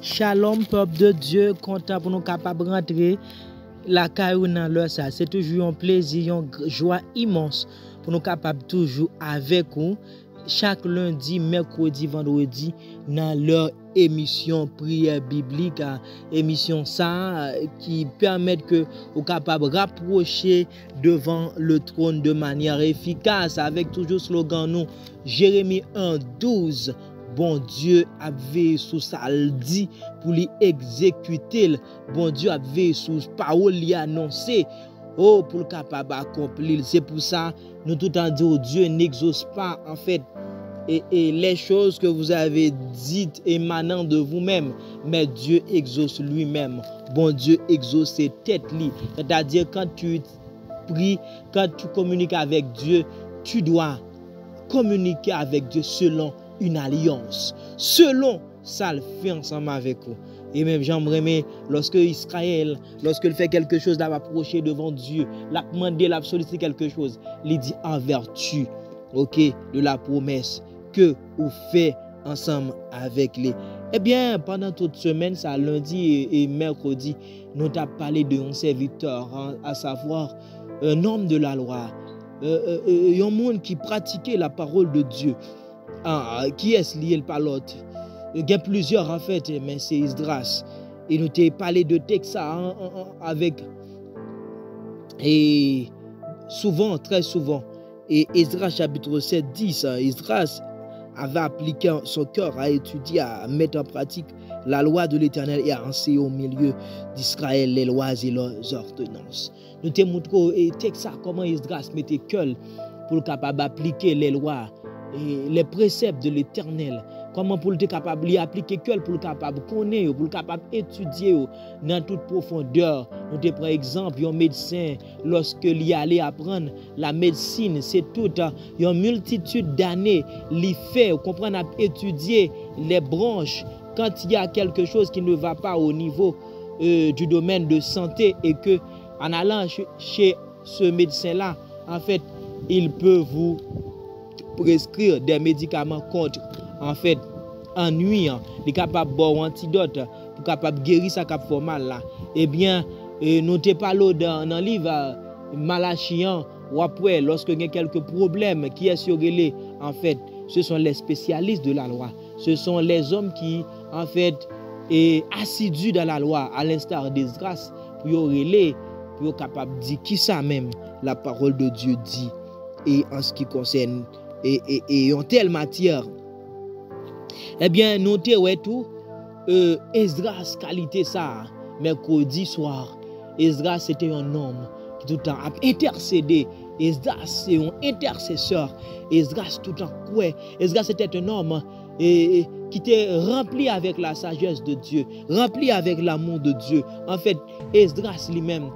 Shalom, peuple de Dieu, content pour nous capables de rentrer la caillou dans l'heure ça. C'est toujours un plaisir, une joie immense pour nous capables toujours avec vous chaque lundi, mercredi, vendredi dans leur émission prière biblique, émission ça qui permet que vous capable rapprocher devant le trône de manière efficace avec toujours slogan nous Jérémie 1:12. Bon Dieu a veillé sur ça dit pour lui exécuter. Bon Dieu a veillé sur parole lui annoncer. Oh, pour le capable accomplir. C'est pour ça nous tout en dire Dieu n'exauce pas en fait et les choses que vous avez dites émanant de vous-même, mais Dieu exauce lui-même. Bon Dieu exauce ses têtes li. C'est-à-dire quand tu pries, quand tu communiques avec Dieu, tu dois communiquer avec Dieu selon une alliance, selon ça le fait ensemble avec vous. Et même j'aimerais lorsque Israël, lorsqu'il fait quelque chose, l'a approché devant Dieu, l'a demandé, l'a sollicité quelque chose, il dit en vertu, de la promesse que vous faites ensemble avec les. Eh bien, pendant toute semaine, ça lundi et mercredi, nous avons parlé de un serviteur, à savoir un homme de la loi, un monde qui pratiquait la parole de Dieu. Qui est lié par l'autre? Il y a plusieurs en fait, mais c'est Esdras. Et nous avons parlé de texte avec et souvent, très souvent. Et Esdras chapitre 7, 10, Esdras avait appliqué son cœur à étudier, à mettre en pratique la loi de l'Éternel et à enseigner au milieu d'Israël les lois et leurs ordonnances. Nous te montrons et texte comment Esdras mettait cœur pour capable d'appliquer les lois et les préceptes de l'Éternel. Comment pour être capable d'appliquer cœur pour capable connaître, pour capable étudier dans toute profondeur. Nous te prend exemple un médecin lorsque il allait apprendre la médecine, c'est tout une multitude d'années il fait comprendre étudier les branches quand il y a quelque chose qui ne va pas au niveau du domaine de santé et que en allant chez ce médecin là en fait il peut vous prescrire des médicaments contre en fait ennui, il est capable de boire un antidote pour capable guérir ça cap fait mal là. Eh bien nous te parlons dans le livre Malachian ou après lorsque il y a quelques problèmes qui est sur les en fait ce sont les spécialistes de la loi, ce sont les hommes qui en fait est assidus dans la loi à l'instar d'Esdras pour relayer pour capable dire qui ça même la parole de Dieu dit et en ce qui concerne et en telle matière. Eh bien, notez tout, Esdras qualité ça, mercredi soir. Esdras c'était un homme qui tout le temps a intercédé. Esdras c'est un intercesseur. Esdras tout le temps quoi. Esdras c'était un homme qui était rempli avec la sagesse de Dieu, rempli avec l'amour de Dieu. En fait, Esdras lui-même,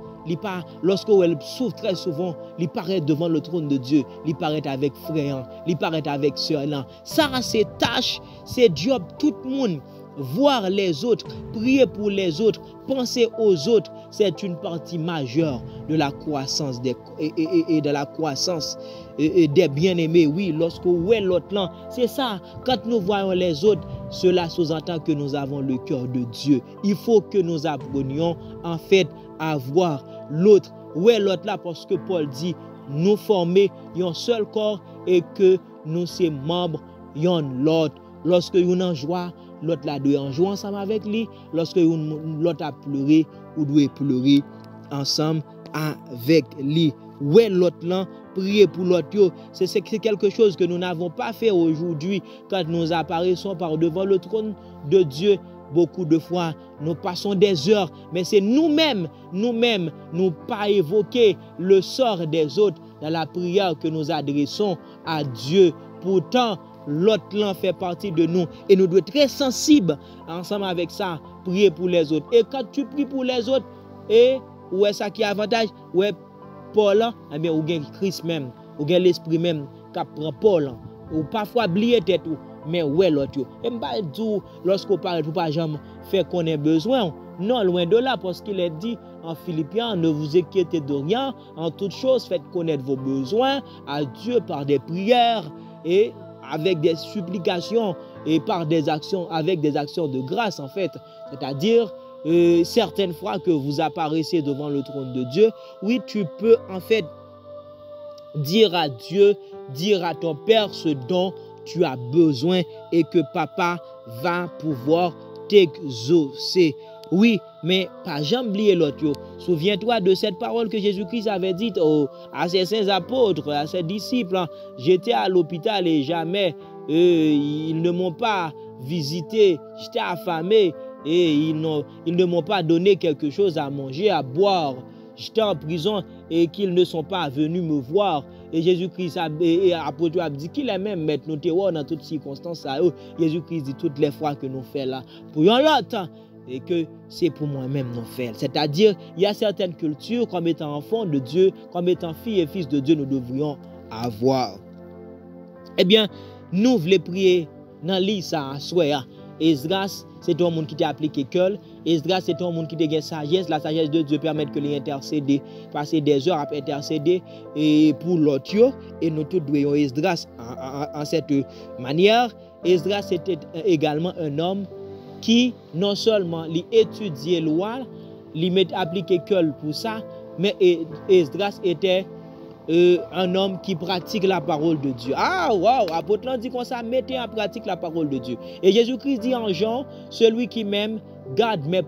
lorsque elle souffre très souvent, il paraît devant le trône de Dieu, il paraît avec frère, il paraît avec sœur. Ça, c'est tâche, c'est job, tout le monde. Voir les autres, prier pour les autres, penser aux autres, c'est une partie majeure de la croissance et de la croissance des bien-aimés. Oui, lorsque ouais l'autre là, c'est ça. Quand nous voyons les autres, cela sous-entend que nous avons le cœur de Dieu. Il faut que nous apprenions en fait à voir l'autre. Ouais l'autre là parce que Paul dit nous former un seul corps et que nous sommes membres yon l'autre. Lorsque nous en joie, l'autre là doit en jouer ensemble avec lui. Lorsque l'autre a pleuré, ou doit pleurer ensemble avec lui. Ouais l'autre là, prier pour l'autre, c'est quelque chose que nous n'avons pas fait aujourd'hui quand nous apparaissons par devant le trône de Dieu. Beaucoup de fois, nous passons des heures, mais c'est nous-mêmes, nous pas évoquer le sort des autres dans la prière que nous adressons à Dieu. Pourtant, l'autre là fait partie de nous et nous devons être très sensibles ensemble avec ça, prier pour les autres. Et quand tu pries pour les autres, et où est ça qui a avantage, où est Paul, eh bien, ou bien Christ même, ou bien l'esprit même qui prend Paul, ou parfois oublier tête ou mais ouais l'autre. Et pas tout lorsqu'on parle pour pas jamais faire qu'on ait besoin. Non, loin de là, parce qu'il est dit en Philippiens, ne vous inquiétez de rien, en toute chose faites connaître vos besoins à Dieu par des prières et avec des supplications et par des actions, avec des actions de grâce en fait. C'est-à-dire, certaines fois que vous apparaissez devant le trône de Dieu, oui, tu peux en fait dire à Dieu, dire à ton Père ce dont tu as besoin et que papa va pouvoir t'exaucer. Oui, mais pas jamais oublier l'autre. Souviens-toi de cette parole que Jésus-Christ avait dite à ses saints apôtres, à ses disciples. J'étais à l'hôpital et jamais ils ne m'ont pas visité. J'étais affamé et ils ne m'ont pas donné quelque chose à manger, à boire. J'étais en prison et qu'ils ne sont pas venus me voir. Et Jésus-Christ et apôtre a dit qu'il est même mettre nous dans toutes circonstances. Jésus-Christ dit toutes les fois que nous faisons là. Pour l'autre, et que c'est pour moi-même nous faire. C'est-à-dire, il y a certaines cultures comme étant enfants de Dieu, comme étant filles et fils de Dieu, nous devrions avoir. Eh bien, nous voulons prier dans l'île ça à soi. Esdras, c'est un monde qui t'a appliqué cœur. Esdras, c'est un monde qui t'a gagné sagesse. La sagesse de Dieu permet que les intercéder, passer des heures à intercéder et pour l'autre. Et nous tous devons Esdras en cette manière. Esdras était également un homme qui non seulement étudiait la loi, met appliqué cœur pour ça, mais Esdras était un homme qui pratique la parole de Dieu. Ah, wow, apôtre dit comme ça, mettez en pratique la parole de Dieu. Et Jésus-Christ dit en Jean, celui qui m'aime garde mes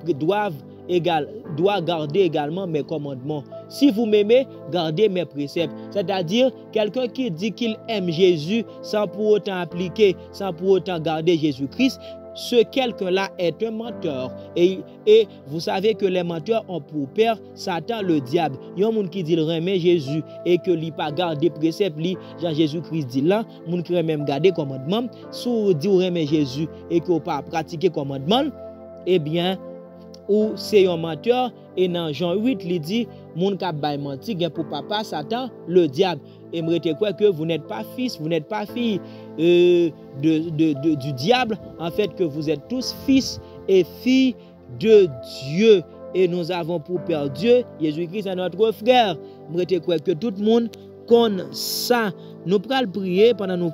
doit garder également mes commandements. Si vous m'aimez, gardez mes préceptes. C'est-à-dire, quelqu'un qui dit qu'il aime Jésus sans pour autant appliquer, sans pour autant garder Jésus-Christ, ce quelqu'un-là est un menteur. Et vous savez que les menteurs ont pour père Satan, le diable. Il y a un monde qui dit qu'il remet Jésus et que lui pas garder préceptes, Jean Jésus-Christ dit là, monde qui même garder commandement. Si vous dit remet Jésus et que vous pas pratiquer commandement, eh bien, ou c'est un menteur. Et dans Jean 8, il dit, moun k'ap bay menti, gen pour papa Satan, le diable. Et me rete quoi que vous n'êtes pas fils, vous n'êtes pas fille du diable. En fait, que vous êtes tous fils et filles de Dieu. Et nous avons pour Père Dieu, Jésus-Christ est notre frère. Me rete quoi que tout le monde connaît ça. Nous pral prier pendant nous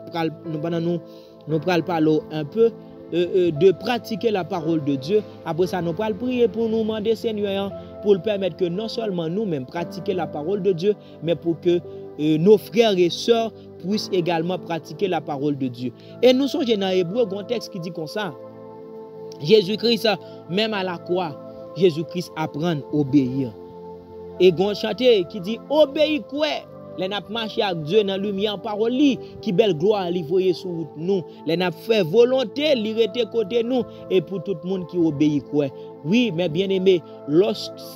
pral parler un peu de pratiquer la parole de Dieu. Après ça, nous allons prier pour nous demander, Seigneur, pour le permettre que non seulement nous-mêmes pratiquer la parole de Dieu, mais pour que nos frères et sœurs puissent également pratiquer la parole de Dieu. Et nous sommes dans Hébreu, un texte qui dit comme ça. Jésus-Christ, même à la croix, Jésus-Christ apprend à obéir. Et un chanté qui dit, obéis quoi? Les n'a marché avec Dieu dans la lumière en parole, qui belle gloire li voyer sur nous. Les n'a fait volonté, li rete côté nous. Et pour tout le monde qui obéit quoi. Oui, mais bien aimé,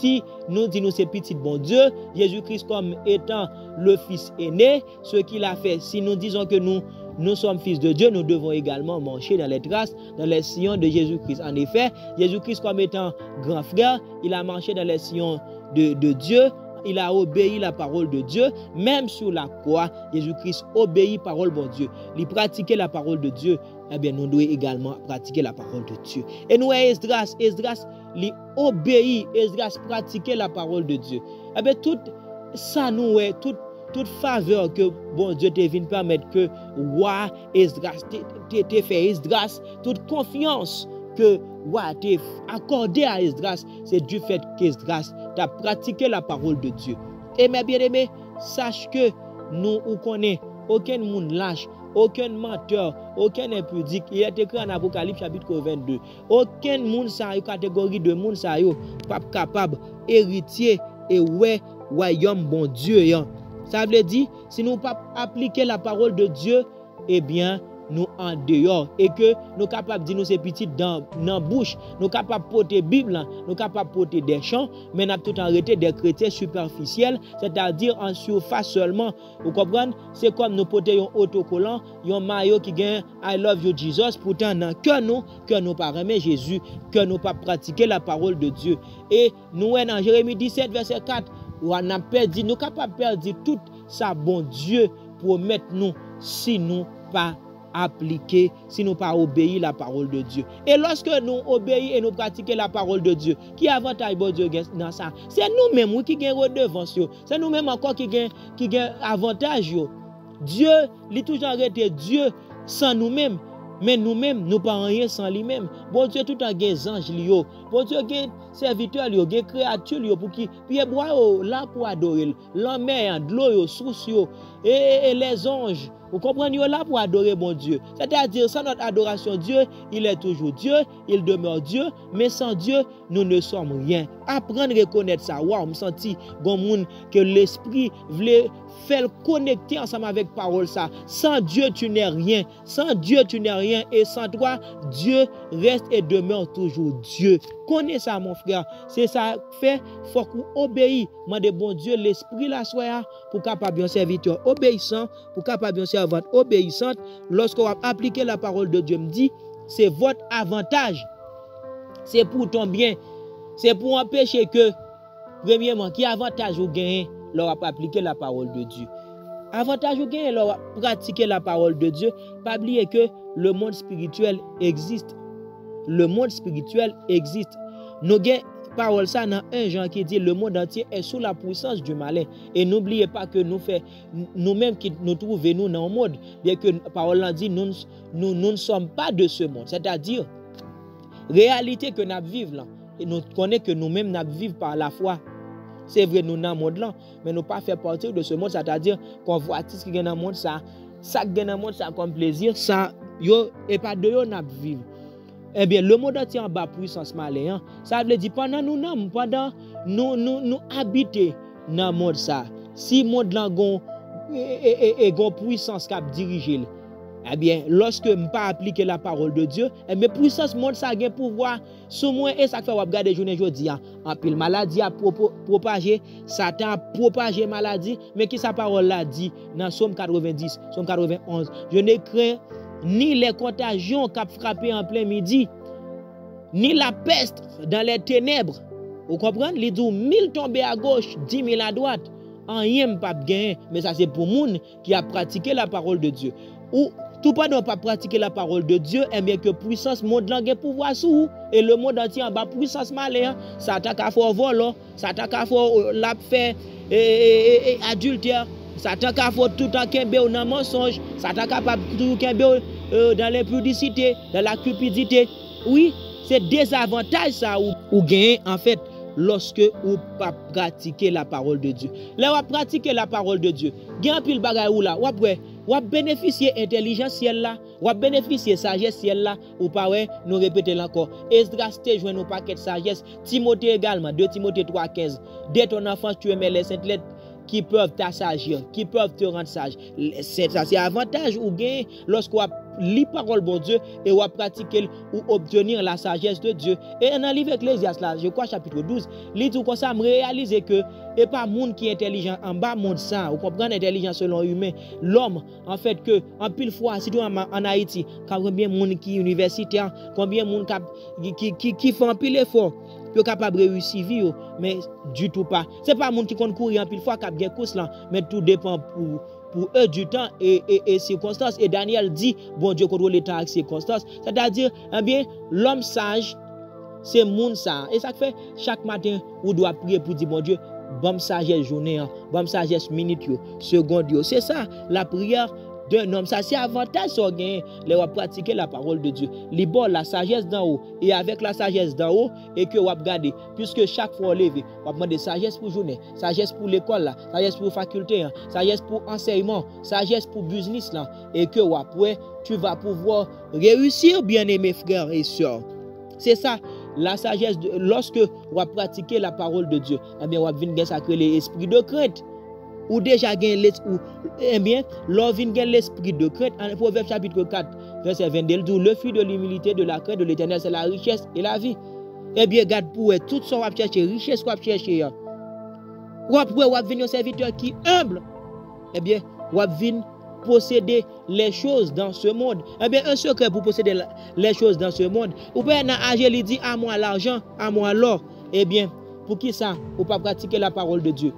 si nous disons c'est petit bon Dieu, Jésus-Christ comme étant le fils aîné, ce qu'il a fait, si nous disons que nous sommes fils de Dieu, nous devons également marcher dans les traces, dans les sillons de Jésus-Christ. En effet, Jésus-Christ comme étant grand frère, il a marché dans les sillons de Dieu. Il a obéi la parole de Dieu, même sur la croix, Jésus-Christ obéit la parole de Dieu. Il pratiquait la parole de Dieu, eh bien nous devons également pratiquer la parole de Dieu. Et nous, Esdras, il obéit, Esdras pratiquait la parole de Dieu. Eh bien tout ça, nous, toute faveur que bon Dieu te vient permettre que roi Esdras te fait Esdras, toute confiance que roi te accordé à Esdras, c'est du fait qu'Esdras t'a pratiqué la parole de Dieu. Et mes bien-aimés, sache que nous connaissons aucun monde lâche, aucun menteur, aucun impudique. Il est écrit en Apocalypse chapitre 22. Aucun monde sa catégorie de monde sa pas capable héritier et royaume bon Dieu. Ça veut dire si nous pas appliquer la parole de Dieu, eh bien nous en dehors et que nous capables de dire nous c'est petit dans bouche, nous capables porter Bible, nous capables porter des chants, mais n'a tout arrêté des chrétiens superficiels, c'est-à-dire en surface seulement. Vous comprenez? C'est comme nous porter un autocollant, un maillot qui gagne I love you Jesus, pourtant dans que nous pas aimer Jésus, que nous pas pratiquer la parole de Dieu. Et nous dans Jérémie 17 verset 4, on a perdu, nous capables perdre tout ça bon Dieu pour mettre nous si nous pas appliquer, si nous pas obéir la parole de Dieu. Et lorsque nous obéissons et nous pratiquons la parole de Dieu, qui avantage bon Dieu dans ça? C'est nous-mêmes qui gagnons redevance. C'est nous-mêmes encore qui gagnons avantage. Dieu, il toujours été Dieu sans nous-mêmes. Mais nous-mêmes, nous pas rien sans lui-même. Bon Dieu, tout en des anges, bon Dieu, des serviteurs, des créatures, pour qui, puis bois là pour adorer. L'homme, de l'eau, source, et les anges. Vous comprenez, là pour adorer bon Dieu. C'est-à-dire, sans notre adoration, Dieu, il est toujours Dieu, il demeure Dieu, mais sans Dieu, nous ne sommes rien. Apprendre à reconnaître ça. Waouh, me senti que l'esprit voulait faire connecter ensemble avec parole ça. Sans Dieu, tu n'es rien. Sans Dieu, tu n'es rien. Et sans toi, Dieu reste et demeure toujours Dieu. Connais ça, mon frère. C'est ça fait, faut qu'on obéisse. Moi, de bon Dieu, l'esprit la soit pour capable un serviteur obéissant, pour capable un servante obéissante. Lorsqu'on va appliquer la parole de Dieu, me dit, c'est votre avantage. C'est pour ton bien. C'est pour empêcher que, premièrement, qui avantage vous gagnez, leur appliquer la parole de Dieu. Avantage vous gagnez, leur pratiquer la parole de Dieu. Pas oublier que le monde spirituel existe. Le monde spirituel existe. Nous avons parole ça dans 1 Jean qui dit le monde entier est sous la puissance du malin. Et n'oubliez pas que nous-mêmes qui nous trouvons dans le monde, bien que parole dit nous ne sommes pas de ce monde. C'est-à-dire, réalité que nous vivons là, et nous connaissons que nous-mêmes nous vivons par la foi. C'est vrai, nous dans le monde là, mais nous pas fait partie de ce monde, c'est-à-dire qu'on voit tout ce qui est dans le monde, ça qui est dans le monde, ça comme plaisir, ça, et pas de yo nous vivons. Eh bien, le monde entier en bas puissance malin, ça veut dire pendant nous habiter dans le monde ça. Si le monde là gon puissance qui dirige, eh bien, lorsque je pas appliquer la parole de Dieu, eh bien, puissance monde ça a pouvoir sur moi et ça fait regarder journée jodi en pile maladie a propagé, Satan a propagé maladie, mais qui sa parole là dit dans Somme 90, Somme 91, je ne crains ni les contagions qui frappent en plein midi, ni la peste dans les ténèbres. Vous comprenez? Il dit 1000 tombés à gauche, 10 000 à droite. En rien pas gagner, mais ça c'est pour moun qui a pratiqué la parole de Dieu. Ou tout pas non pas pratiquer la parole de Dieu, et bien que puissance monde là gen pouvoir sous et le monde entier en bas puissance malin, ça attaque à faire vol, ça attaque à faire la fait adultère, ça attaque à faire tout en kembe ou dans mensonge, ça attaque à pas tout kembe dans l'impudicité, dans la cupidité. Oui, c'est des avantages ça ou gain en fait lorsque ou pas pratiquer la parole de Dieu. Là ou pratiquer la parole de Dieu, gain pile bagay ou là, ou bénéficier intelligence là, ou bénéficier sagesse là, ou pas ouais, nous répéter encore. Esdras te joint nos paquets de sagesse, Timothée également, 2 Timothée 3:15. Dès ton enfance tu aimais les saintes lettres qui peuvent t'assagir, qui peuvent te rendre sage. Ça c'est avantage ou gain lorsqu'on lit parole bon Dieu et on pratiquer ou obtenir la sagesse de Dieu. Et dans le livre Ecclésiaste là, je crois chapitre 12, lit tout comme ça me réaliser que et pas monde qui est intelligent en bas monde ça, vous comprenez intelligence selon humain, l'homme en fait que en pile fois surtout en Haïti, combien monde qui universitaire, combien monde qui font un pile effort pour capable réussir vie mais du tout pas. C'est pas monde qui compte courir en pile fois qui a bien course là, mais tout dépend pour eux du temps et circonstances. Et Daniel dit, bon Dieu contrôle le temps avec circonstances. C'est-à-dire, eh bien, l'homme sage, c'est monde ça. Et ça fait, chaque matin, on doit prier pour dire, bon Dieu, bonne sagesse journée, bonne sagesse minute, seconde. C'est ça, la prière d'un homme. Ça, c'est avantage sur gagner, les pratiquer la parole de Dieu. Les bon la sagesse d'en haut. Et avec la sagesse d'en haut, et que vous regardez, puisque chaque fois on lève, on demande sagesse pour journée, sagesse pour l'école, sagesse pour faculté, sagesse pour enseignement, sagesse pour business, là, et que après, tu vas pouvoir réussir, bien-aimés frères et sœurs. C'est ça, la sagesse, lorsque vous pratiquez la parole de Dieu, eh bien, vous venez sacrer l'esprit de crainte. Ou déjà gain eh bien l'envie gain l'esprit de crainte en Proverbe chapitre 4 verset 22 dit le fruit de l'humilité de la crainte de l'Éternel c'est la richesse et la vie. Eh bien garde pour tout ça va chercher richesse va chercher ou après va venir un serviteur qui humble. Eh bien va venir posséder les choses dans ce monde. Eh bien un secret pour posséder les choses dans ce monde. Ou bien dans Agé il dit à moi l'argent, à moi l'or. Eh bien pour qui ça? Pour pas pratiquer la parole de Dieu.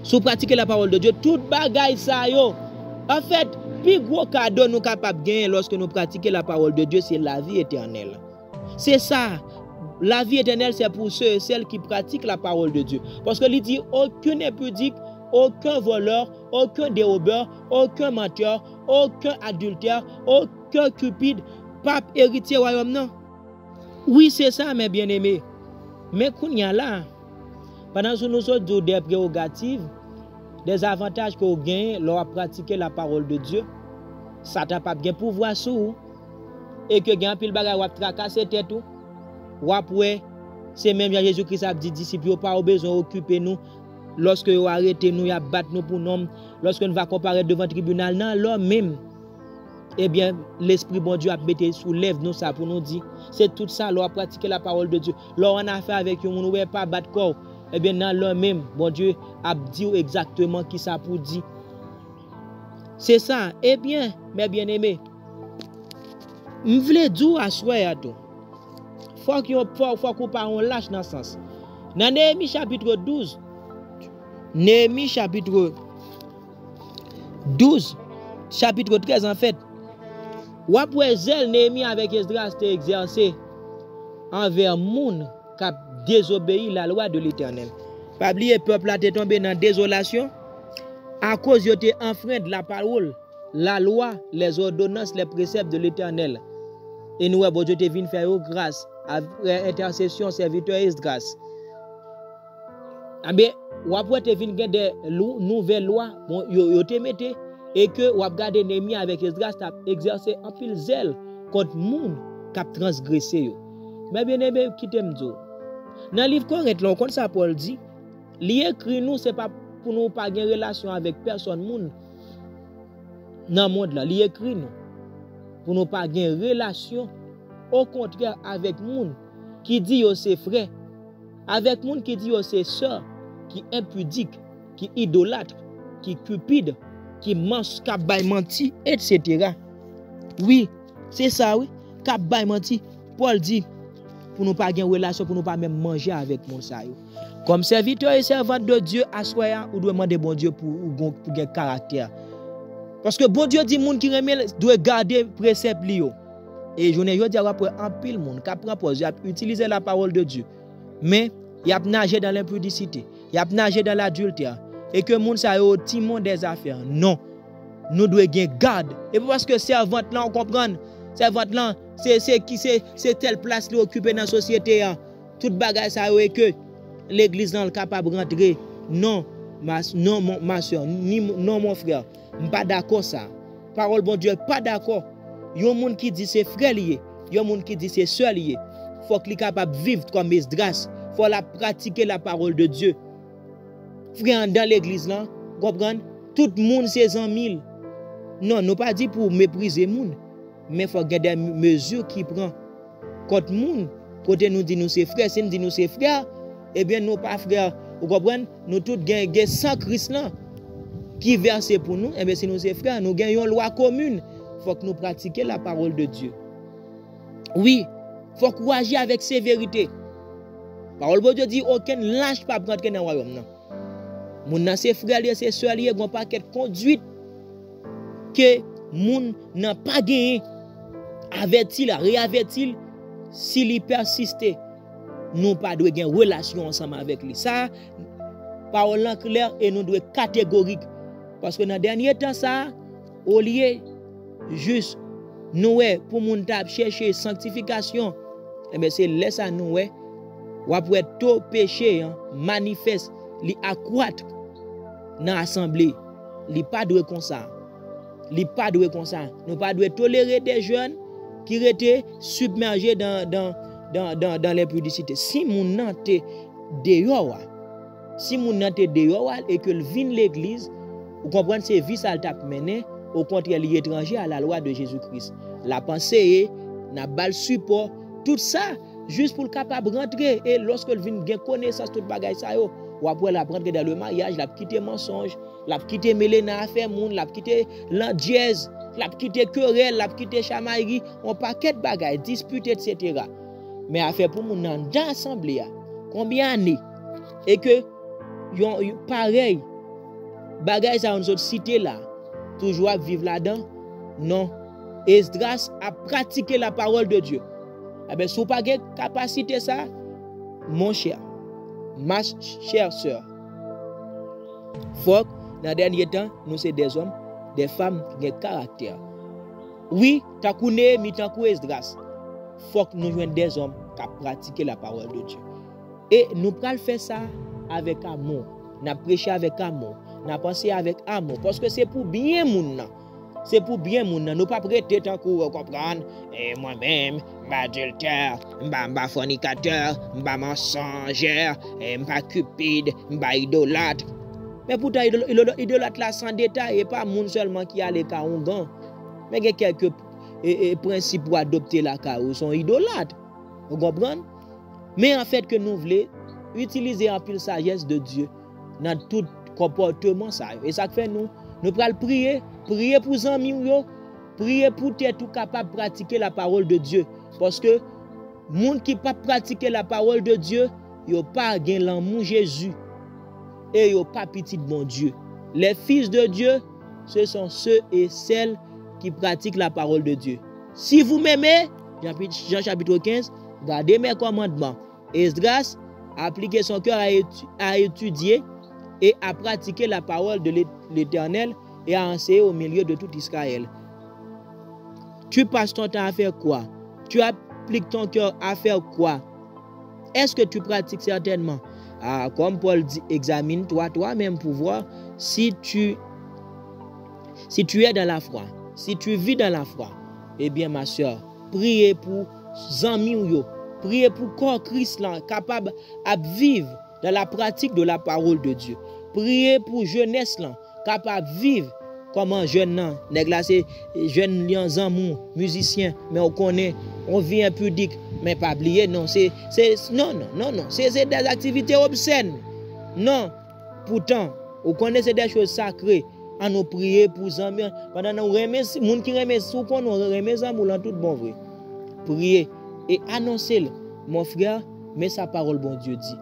Si vous pratiquez la parole de Dieu, tout bagaille ça yo. En fait, plus gros cadeau nous capable de gagner lorsque nous pratiquons la parole de Dieu, c'est la vie éternelle. C'est ça. La vie éternelle, c'est pour ceux et celles qui pratiquent la parole de Dieu. Parce que il dit, aucun impudique, aucun voleur, aucun dérobeur, aucun menteur, aucun adultère, aucun cupide, pape héritier royaume non. Oui, c'est ça, mes bien-aimés. Mais qu'on y a là, pendant que nous avons des prérogatives, des avantages qu'on gagne lorsqu'on pratique la parole de Dieu, ça t'a pas bien pouvoir sur et que gagne pile bagay ou tracasser tête tout. Ou après c'est même Jésus-Christ a dit disciples pas besoin occuper nous lorsque vous arrêtez nous, y a battre nous pour nous, lorsque nous va comparaître devant le tribunal, non, là même, eh bien, l'Esprit bon Dieu a mis sous lèvres nous ça pour nous dire, c'est tout ça, là, pratiquer la parole de Dieu. Là, on a fait avec nous, on ne pas battre corps, eh bien, dans là même, bon Dieu a dit exactement qui ça pour dire. C'est ça, eh bien, mes bien-aimés, je voulais dire à soi à tout. Faut qu'on parle lâche dans ce sens. Dans Néhémie chapitre 12, Néhémie chapitre 12, chapitre 13 en fait, ou après zèle Néhémie avec Esdras était exercé envers moun qui a désobéi la loi de l'Éternel. Pas oublier peuple a été tombé dans désolation à cause de enfreint la parole, la loi, les ordonnances, les préceptes de l'Éternel. Et nous bon Dieu te vient faire grâce après intercession serviteur Esdras. Ah bien, ou après te vient des nouvelles lois, bon yo te mette et que ou regarder Néhémie avec Esdras t'a exercé un pile zèle contre moun qui a transgressé yo. Mais bien aimé qui t'aime dire. Dans le livre Corinthe, là comme ça Paul dit, li écrit nous c'est pas pour nous pas avoir relation avec personne moun dans le monde là, li écrit nous pour nous pas avoir relation au contraire avec moun qui dit yo c'est frère, avec moun qui dit yo c'est sœur, qui impudique, qui idolâtre, qui cupide, qui mange, qui baille menti, etc. Oui, c'est ça, oui. Qui baille menti. Paul dit, pour nous pas avoir relation, pour nous pas même manger avec mon ça. Comme serviteur et servante de Dieu, à soi, ou doit demander bon Dieu pour gagner caractère. Parce que bon Dieu dit, moun qui remet doit garder précepte li yo. Et je ne dis pas un pile monde qui prend pause, utiliser la parole de Dieu. Mais il a nagé dans l'impudicité, il a nagé dans l'adultère. Et que moun sa yo timon des affaires. Non. Nous devons garder. Et parce que servante là, on comprend. Servante là, c'est telle place qui occupée dans la société. Tout bagage ça et que l'église n'est capable de rentrer. Non, ma soeur, non mon frère. Je ne suis pas d'accord ça. Parole bon Dieu, pas d'accord. Il y a un monde qui dit c'est frère lié. Il y a un monde qui dit c'est soeur lié. Il faut qu'il soit capable de vivre comme Esdras. Il faut pratiquer la parole de Dieu. Frère, dans l'église là, comprendre, tout le monde c'est 100 000. Non, nous pas dit pour mépriser le monde, mais il faut garder des mesures qui prend. Quand le monde, côté nous dit nous c'est frère, si nous dit nous c'est frère, eh bien nous pas frère. Vous comprenez? Nous tous gagnons sans Christ là qui verse pour nous, eh bien si nous c'est frère, nous gagnons une loi commune. Il faut que nous pratiquions la parole de Dieu. Oui, il faut qu'on agisse avec sévérité. La parole de Dieu dit aucun lâche pas prendre dans le royaume. Non. Moun nan ses frères et ses sœurs liés gon paquet de conduite que moun n'a pas gagné. Avait-il réavait-il s'il persiste nous pas doit gagner relation ensemble avec lui. Ça parole en clair et nous doit catégorique parce que dans dernier temps ça au lieu juste nous pour moun t'a chercher sanctification et bien c'est laisse à nous ou après tout péché manifeste li accroître dans l'assemblée, li pas doit comme ça. Li pas doit comme ça. Nous pas doit tolérer des jeunes qui étaient submergés dans l'impudicité. Si moun nan te dehors, si moun nan te dehors et que le vin l'église, vous comprenez c'est vie ça t'a mené au contraire li étranger à la loi de Jésus-Christ. La pensée n'a pas le support, tout ça juste pour le capable rentrer et lorsque le vin gain connaissance tout bagay ça yo ou après la prendre dans le mariage, la quitter mensonge, la quitter mêler dans affaire monde, la quitter l'andièse, la quitter querelle, la quitter chamaillerie, on paquet de bagages, dispute etc. Mais affaire pour moun dans l'assemblée, combien d'années et que yon pareil bagages ça on autre cité là, toujours à vivre là-dedans. Non, Esdras a pratiqué la parole de Dieu. Eh bien, si vous n'avez pas capacité ça, mon cher, ma chère sœur, Faut dans le dernier temps, nous sommes des hommes, des femmes qui ont caractère. Oui, tant qu'on est, mais tant qu'on est grâce. Faut que nous joignons des hommes qui pratiquent la parole de Dieu. Et nous pouvons faire ça avec amour. Nous prêcher avec amour. Nous penser avec amour. Parce que c'est pour bien moun. C'est pour bien moun. Nous ne pas prêter tant qu'on comprendre. Et moi-même, je suis adultère, je suis fornicateur, je suis mensongère, je suis cupide, je suis idolâtre. Mais pourtant, idolâtre là sans détail, et pas moun seulement qui a les cas ongan. Mais il y a quelques principes pour adopter la cas où sont idolâtres. Vous comprenez? Mais en fait, que nous voulons utiliser un peu la sagesse de Dieu dans tout comportement. Ça. Et ça fait nous pouvons prier pour les amis, prier pour être tout capable de pratiquer la parole de Dieu. Parce que les gens qui ne pas pratiquer la parole de Dieu, ils n'ont pas gagné l'amour Jésus. Et ils n'ont pas petit bon Dieu. Les fils de Dieu, ce sont ceux et celles qui pratiquent la parole de Dieu. Si vous m'aimez, Jean chapitre 15, gardez mes commandements. Esdras a appliqué son cœur à étudier et à pratiquer la parole de l'Éternel et à enseigner au milieu de tout Israël. Tu passes ton temps à faire quoi? Tu appliques ton cœur à faire quoi? Est-ce que tu pratiques certainement? Comme Paul dit, examine-toi toi-même pour voir si tu es dans la foi, si tu vis dans la foi. Eh bien, ma soeur, priez pour amis ou priez pour corps Christ là, capable de vivre dans la pratique de la parole de Dieu. Priez pour jeunesse là, capable de vivre comme un jeune nan, néglace jeune lions amour, musicien, mais on connaît, on vit impudique, mais pas oublier non, c'est des activités obscènes. Non, pourtant, on connaît des choses sacrées. À nous prier pour les amis. Pendant nous remercier, les gens qui remercient, nous remercions en tout bon vrai. Priez et annoncez-le. Mon frère, mais sa parole, bon Dieu dit.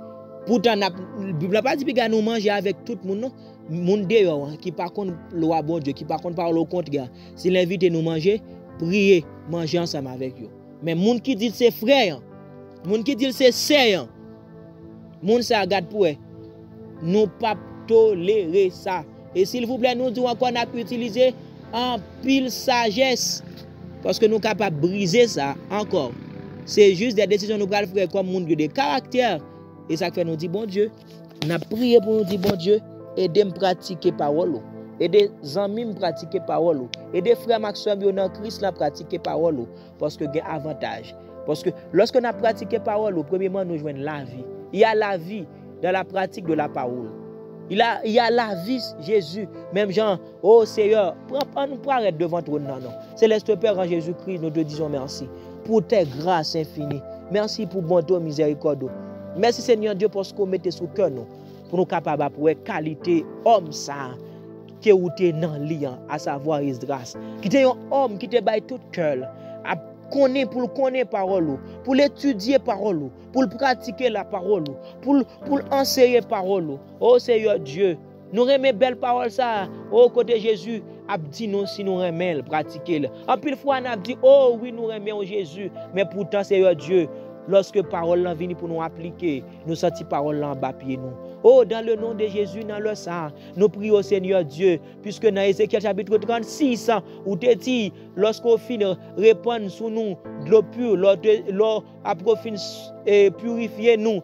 Pourtant, la Bible n'a pas dit que nous manger avec tout le monde, non. Monde dehors, qui par contre, loi bon Dieu, qui par contre parle au contre, s'il invite nous manger, priez, manger ensemble avec eux. Mais les gens qui disent c'est frère, les gens qui disent c'est sœur, les gens ça regarde pour eux. Nous ne pouvons pas tolérer ça. Et s'il vous plaît, nous disons qu'on a pu utiliser en pile sagesse. Parce que nous sommes capables de briser ça encore. C'est juste des décisions que nous allons faire comme monde de caractère. Et ça fait nous dire, bon Dieu, nous avons prié pour nous dire, bon Dieu, aidez-moi à pratiquer la parole. Aidez les amis à pratiquer la parole. Aidez les frères Maxime dans Christ à pratiquer la parole. Parce que il y a un avantage. Parce que lorsque nous avons pratiqué la parole, premièrement, nous jouons la vie. Il y a la vie dans la pratique de la parole. Il y a la vie, Jésus. Même Jean, oh Seigneur, prends arrête devant toi. Non. Céleste Père en Jésus-Christ, nous te disons merci pour tes grâces infinies. Merci pour bonté et miséricorde. Merci Seigneur Dieu pour ce qu'on mette sous cœur nous. Pour nous capables de qualité homme ça. Qui est dans le lien, à savoir Esdras. Qui est un homme qui te baille tout cœur. Pour connaître parole, pour l'étudier parole, pour pratiquer la parole, pour enseigner parole. Oh Seigneur Dieu, nous remet belle parole ça. Oh côté Jésus, a dit nous si nous remet pratiquer. En pile fois on a dit oh oui nous remet Jésus, mais pourtant Seigneur Dieu, lorsque parole là vient pour nous appliquer, nous senti parole là en bas pied nous. Oh, dans le nom de Jésus, dans le sang, nous prions au Seigneur Dieu, puisque dans Ézéchiel chapitre 36, où tu dis, lorsqu'on finit répandre sur nous de l'eau pure, l'eau a purifier nous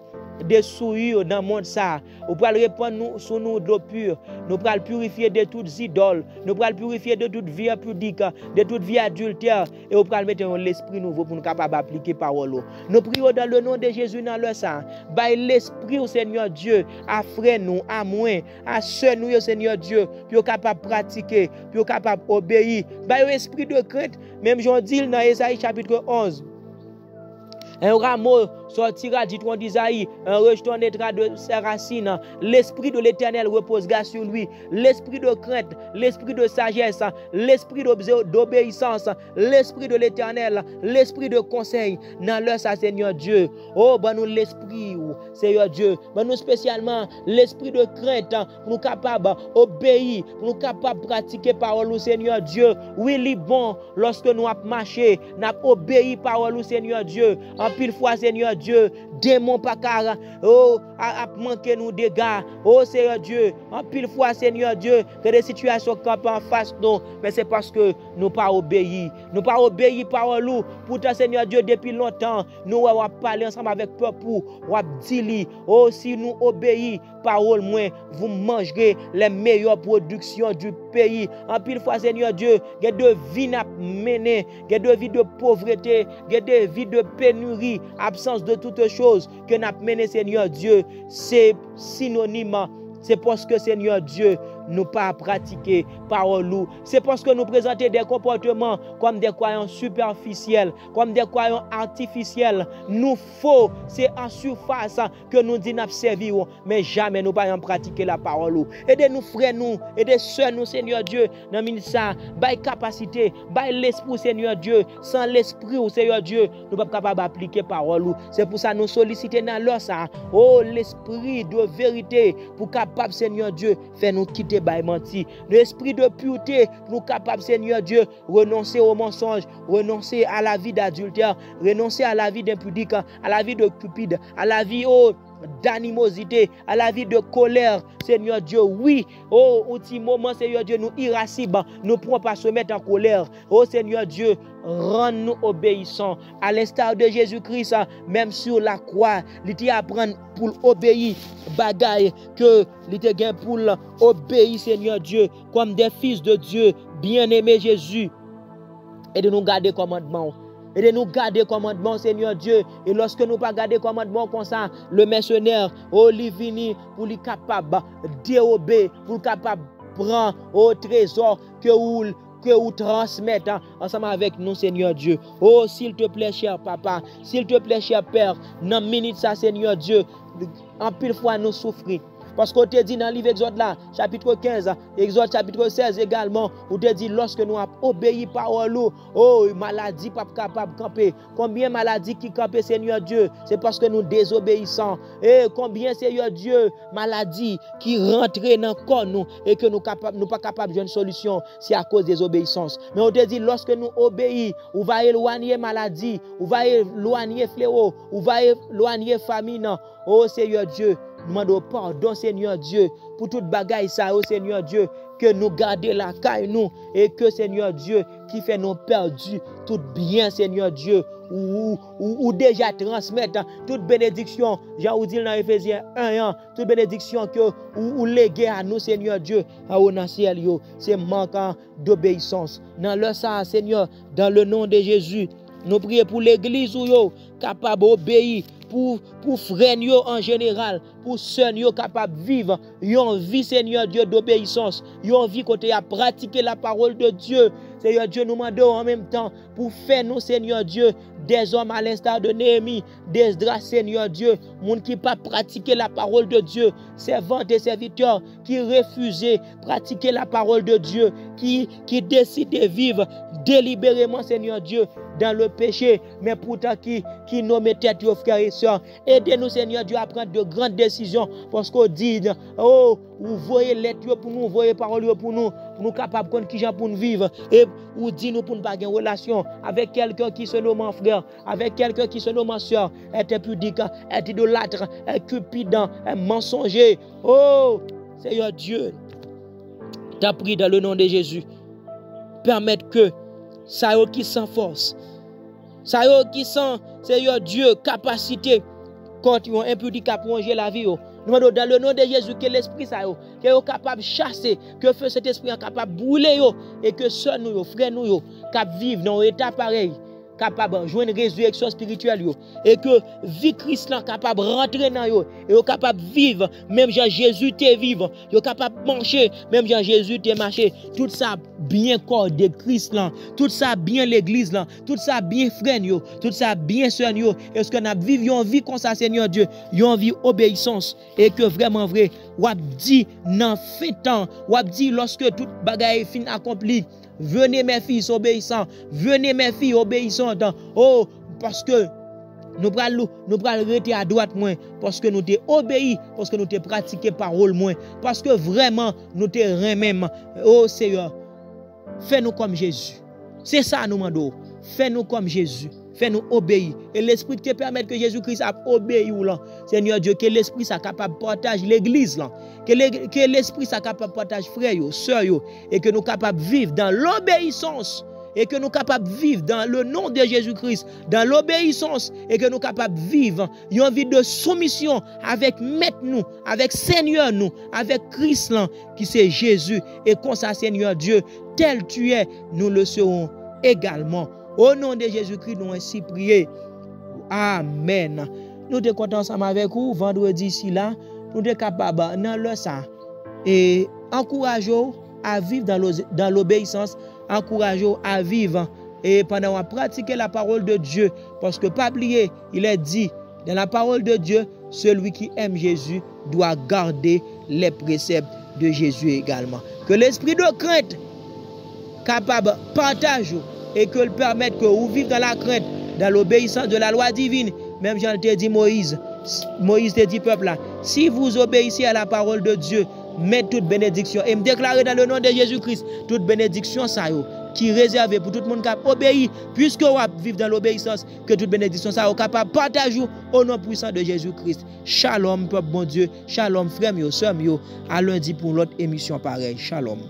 des souillures dans le monde ça. Nous pouvons répandre sur nous de l'eau pure. Nous pouvons purifier de toutes idoles. Nous pouvons purifier de toute vie impudique, de toute vie adultère. Et nous pouvons mettre l'esprit nouveau pour nous capables d'appliquer parole. Nous prions dans le nom de Jésus dans le sang. By l'esprit au Seigneur Dieu, à frère nous, à moi, à soeur nous, au Seigneur Dieu, puis capable de pratiquer, puis capable d'obéir. By l'esprit de crainte, même j'en dis dans Ésaïe chapitre 11. Un rameau sortira du tronc d'Isaïe, un rejeton naîtra de ses racines. L'esprit de l'Éternel reposera sur lui. L'esprit de crainte, l'esprit de sagesse, l'esprit d'obéissance, l'esprit de l'Éternel, l'esprit de conseil. Dans leur Seigneur Dieu. Oh, ben nous l'esprit, Seigneur Dieu. Ben nous spécialement l'esprit de crainte, pour nous capables d'obéir, pour nous capables de pratiquer parole au Seigneur Dieu. Oui, il est bon lorsque nous avons marché, nous avons obéi parole au Seigneur Dieu. En pile fois, Seigneur Dieu, démon pas car, oh, a manqué nous dégâts. Oh, Seigneur Dieu, en pile fois, Seigneur Dieu, que des situations campent en face nous, mais c'est parce que nous pas obéi. Nous pas obéi par nous. Pourtant, Seigneur Dieu, depuis longtemps, nous avons parlé ensemble avec peuple, ou dit, oh, si nous obéissons, parole moins, vous mangerez les meilleures productions du pays. En pile fois, Seigneur Dieu, il y a de vie à mener, il y a de vie de pauvreté, il y a de vie de pénurie, absence de toutes choses que nous avons mené, Seigneur Dieu. C'est synonyme. C'est parce que, Seigneur Dieu, nous pas pratiquer parole. C'est parce que nous présentons des comportements comme des croyants superficiels, comme des croyants artificiels. Nous faut, c'est en surface que nous disons nous servir, mais jamais nous pas pratiquer la parole. Aidez-nous frères nous, aidez sœurs nous, Seigneur Dieu, dans le ministère, bail capacité, bail l'esprit, Seigneur Dieu. Sans l'esprit, Seigneur Dieu, nous pas capable d'appliquer parole. C'est pour ça que nous sollicitons dans l'heure ça, oh l'esprit de vérité pour capable, Seigneur Dieu, faire nous quitter by menti. L'esprit de pureté pour nous capables, Seigneur Dieu, renoncer au mensonge, renoncer à la vie d'adultère, renoncer à la vie d'impudique, à la vie de cupide, à la vie d'animosité, à la vie de colère, Seigneur Dieu. Oui, oh, au petit moment, Seigneur Dieu, nous irascibles, nous ne pouvons pas se mettre en colère. Oh, Seigneur Dieu, rends-nous obéissants. À l'instar de Jésus-Christ, même sur la croix, il était apprendre pour obéir, bagaille que il était gain pour obéir, Seigneur Dieu, comme des fils de Dieu, bien-aimés Jésus. Et de nous garder commandement. Et de nous garder commandement, Seigneur Dieu. Et lorsque nous pas garder commandement comme ça, le mercenaire, oh, il vini pour lui capable dérober, pour capable prendre au trésor que vous transmettez ensemble avec nous, Seigneur Dieu. Oh, s'il te plaît, cher papa, s'il te plaît, cher père, dans minute ça, Seigneur Dieu, en pile fois nous souffrir. Parce qu'on te dit dans le livre Exode là, chapitre 15, Exode chapitre 16 également, où te dit lorsque nous avons obéi par l'eau, oh, maladie pas capable de camper. Combien de maladies qui campent, Seigneur Dieu, c'est parce que nous désobéissons. Et combien, Seigneur Dieu, maladies qui rentrent dans le corps nous et que nous ne pas capables de une solution, c'est à cause des obéissances. Mais on te dit lorsque nous obéissons, on va éloigner maladie, on va éloigner fléau, on va éloigner famine. Oh Seigneur Dieu, nous demandons pardon, Seigneur Dieu, pour toute bagaille ça, oh Seigneur Dieu, que nous gardions la caille nous, et que Seigneur Dieu, qui fait nous perdus tout bien, Seigneur Dieu, ou déjà transmettre toute bénédiction, Jean vous dit dans Éphésiens 1, toute bénédiction que ou léguer à nous, Seigneur Dieu, à au ciel, c'est manquant d'obéissance. Dans le sang, Seigneur, dans le nom de Jésus, nous prions pour l'église où capable d'obéir, pour frères en général, pour sœurs capables de vivre une vie, Seigneur Dieu, d'obéissance, une vie côté à pratiquer la parole de Dieu. Seigneur Dieu, nous demandons en même temps pour faire nous, Seigneur Dieu, des hommes à l'instar de Néhémie, d'Esdras, Seigneur Dieu, monde qui pas pratiquer la parole de Dieu, servants et serviteurs qui refusaient pratiquer la parole de Dieu, qui décident de vivre délibérément, Seigneur Dieu, dans le péché, mais pourtant qui nous mettent tête, frères et sœurs. Aidez-nous, Seigneur Dieu, à prendre de grandes décisions, parce qu'on dit, oh, vous voyez lettres pour nous, vous voyez paroles pour nous capables de qui pour nous vivre, et vous dites nous pour nous pas avoir une relation avec quelqu'un qui se nomme frère, avec quelqu'un qui se nomme soeur, est impudique, est idolâtre, est cupidant, est mensonger. Oh, Seigneur Dieu, t'as pris dans le nom de Jésus, permettre que ça qui sans force, ça qui sans, Seigneur Dieu, capacité, quand ils ont impudique à plonger la vie, nous demandons dans le nom de Jésus que l'esprit ça que est capable de chasser, que feu cet esprit est capable de brûler et que sœurs nous, frères nous, capable vivre dans un état pareil, capable de jouer une résurrection spirituelle et que vie Christ là capable de rentrer dans yo et capable de vivre même Jean Jésus te vivre, yo capable de marcher même Jean Jésus te marcher, tout ça bien corps de Christ là, tout ça bien l'église là, tout ça bien frère yo, tout ça bien sœur yo, est-ce que nous vivons une vie comme ça, Seigneur Dieu, une vie obéissance et que vraiment vrai ou dit dans fin temps, ou dit lorsque toute bagaille est fin accomplie, venez mes filles obéissants, venez mes filles obéissantes. Oh, parce que nous prenons rester à droite moins, parce que nous t'avons obéi, parce que nous t'avons pratiqué parole moins, parce que vraiment nous t'avons même. Oh Seigneur, fais-nous comme Jésus. C'est ça nous demandons. Fais-nous comme Jésus. fais-nous obéir. Et l'esprit te permet que Jésus-Christ a obéi ou là. Seigneur Dieu, que l'esprit soit capable de partager l'église là. Que l'esprit soit capable de partager frères, sœurs, et que nous capables de vivre dans l'obéissance. Et que nous capables de vivre dans le nom de Jésus-Christ, dans l'obéissance, et que nous capables de vivre une vie de soumission avec Maître nous, avec Seigneur nous, avec Christ là, qui c'est Jésus. Et comme ça, Seigneur Dieu, tel tu es, nous le serons également. Au nom de Jésus-Christ, nous ainsi prié. Amen. Nous sommes contents ensemble avec vous, vendredi ici là, nous sommes capables dans le ça. Et encourageons à vivre dans l'obéissance. Encourageons à vivre et pendant à pratiquer la parole de Dieu. Parce que pas oublier, il est dit dans la parole de Dieu, celui qui aime Jésus doit garder les préceptes de Jésus également. Que l'esprit de crainte capable de partager et que le permette que vous vivez dans la crainte, dans l'obéissance de la loi divine. Même Jean te dit Moïse te dit peuple là, si vous obéissez à la parole de Dieu, mais toute bénédiction, et me déclarer dans le nom de Jésus-Christ, toute bénédiction ça qui est réservée pour tout le monde qui obéit, puisque vous vivez dans l'obéissance, que toute bénédiction ça est capable de partager au nom puissant de Jésus-Christ. Shalom, peuple bon Dieu, shalom frère, sœur, à lundi pour l'autre émission pareille. Shalom.